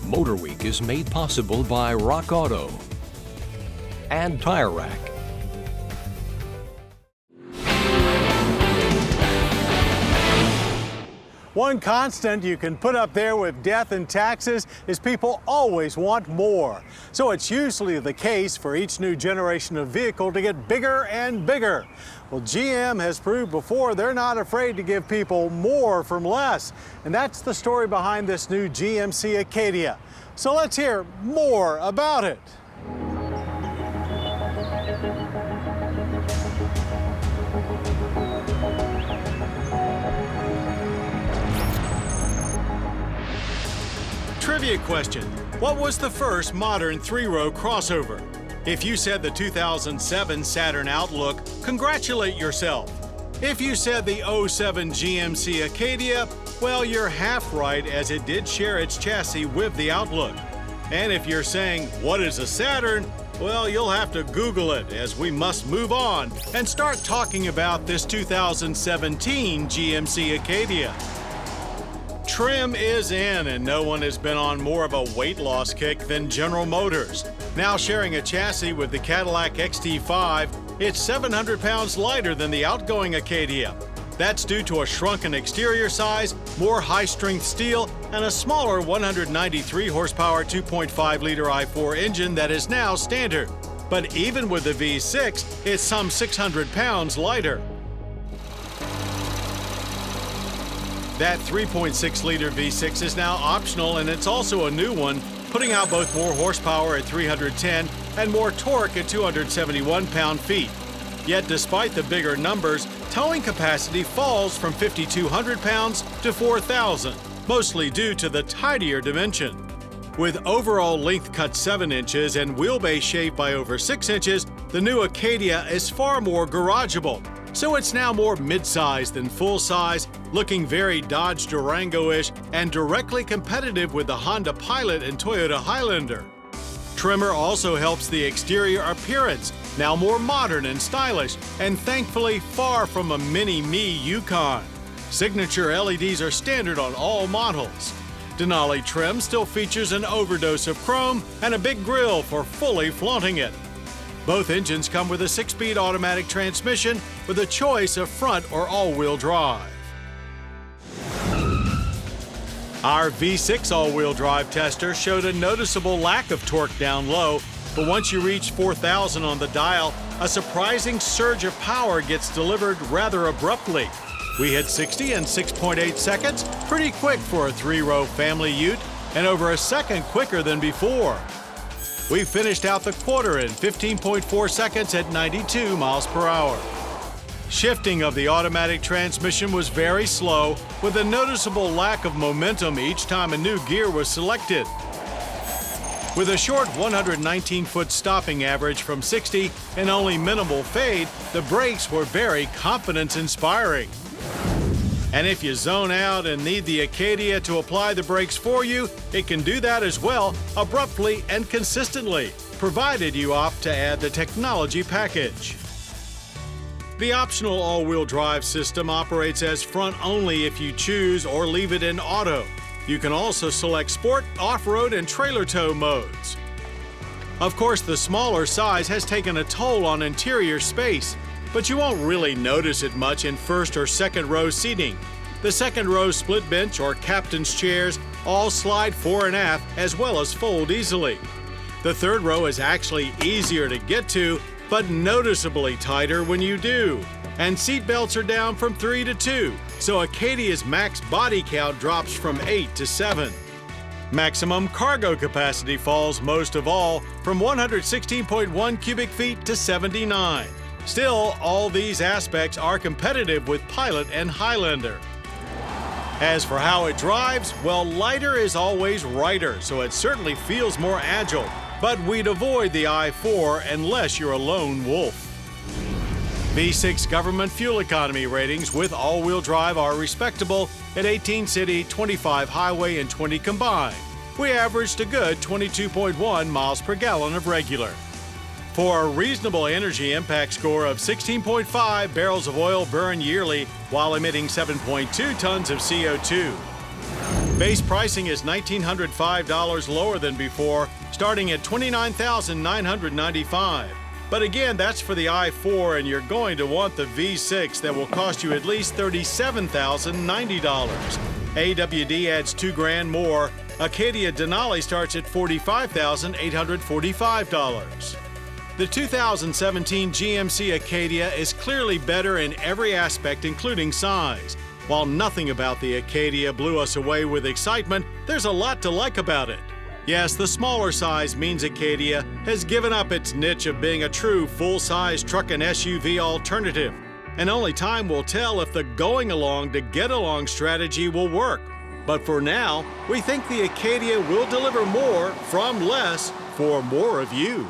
Motor Week is made possible by Rock Auto and Tire Rack. One constant you can put up there with death and taxes is people always want more. So it's usually the case for each new generation of vehicle to get bigger and bigger. Well, GM has proved before they're not afraid to give people more from less. And that's the story behind this new GMC Acadia. So let's hear more about it. Trivia question. What was the first modern three-row crossover? If you said the 2007 Saturn Outlook, congratulate yourself. If you said the 07 GMC Acadia, well, you're half right, as it did share its chassis with the Outlook. And if you're saying, what is a Saturn? Well, you'll have to Google it, as we must move on and start talking about this 2017 GMC Acadia. Trim is in, and no one has been on more of a weight loss kick than General Motors. Now sharing a chassis with the Cadillac XT5, it's 700 pounds lighter than the outgoing Acadia. That's due to a shrunken exterior size, more high-strength steel, and a smaller 193 horsepower 2.5-liter i4 engine that is now standard. But even with the V6, it's some 600 pounds lighter. That 3.6-liter V6 is now optional, and it's also a new one, putting out both more horsepower at 310 and more torque at 271 pound-feet. Yet despite the bigger numbers, towing capacity falls from 5,200 pounds to 4,000, mostly due to the tidier dimension. With overall length cut 7 inches and wheelbase shaved by over 6 inches, the new Acadia is far more garageable. So it's now more mid-size than full-size, looking very Dodge Durango-ish and directly competitive with the Honda Pilot and Toyota Highlander. Trimmer also helps the exterior appearance, now more modern and stylish, and thankfully far from a mini-me Yukon. Signature LEDs are standard on all models. Denali trim still features an overdose of chrome and a big grille for fully flaunting it. Both engines come with a 6-speed automatic transmission with a choice of front or all-wheel drive. Our V6 all-wheel drive tester showed a noticeable lack of torque down low, but once you reach 4,000 on the dial, a surprising surge of power gets delivered rather abruptly. We hit 60 in 6.8 seconds, pretty quick for a 3-row family ute, and over a second quicker than before. We finished out the quarter in 15.4 seconds at 92 miles per hour. Shifting of the automatic transmission was very slow, with a noticeable lack of momentum each time a new gear was selected. With a short 119-foot stopping average from 60 and only minimal fade, the brakes were very confidence-inspiring. And if you zone out and need the Acadia to apply the brakes for you, it can do that as well, abruptly and consistently, provided you opt to add the technology package. The optional all-wheel drive system operates as front only if you choose, or leave it in auto. You can also select sport, off-road, and trailer tow modes. Of course, the smaller size has taken a toll on interior space, but you won't really notice it much in first or second row seating. The second row split bench or captain's chairs all slide fore and aft as well as fold easily. The third row is actually easier to get to, but noticeably tighter when you do. And seat belts are down from 3 to 2, so Acadia's max body count drops from 8 to 7. Maximum cargo capacity falls most of all, from 116.1 cubic feet to 79. Still, all these aspects are competitive with Pilot and Highlander. As for how it drives, well, lighter is always righter, so it certainly feels more agile. But we'd avoid the i4 unless you're a lone wolf. V6 government fuel economy ratings with all-wheel drive are respectable at 18 city, 25 highway, and 20 combined. We averaged a good 22.1 miles per gallon of regular. For a reasonable energy impact score of 16.5 barrels of oil burned yearly while emitting 7.2 tons of CO2. Base pricing is $1,905 lower than before, starting at $29,995. But again, that's for the i4, and you're going to want the V6 that will cost you at least $37,090. AWD adds $2,000 more. Acadia Denali starts at $45,845. The 2017 GMC Acadia is clearly better in every aspect, including size. While nothing about the Acadia blew us away with excitement, there's a lot to like about it. Yes, the smaller size means Acadia has given up its niche of being a true full-size truck and SUV alternative. And only time will tell if the going along to get along strategy will work. But for now, we think the Acadia will deliver more from less for more of you.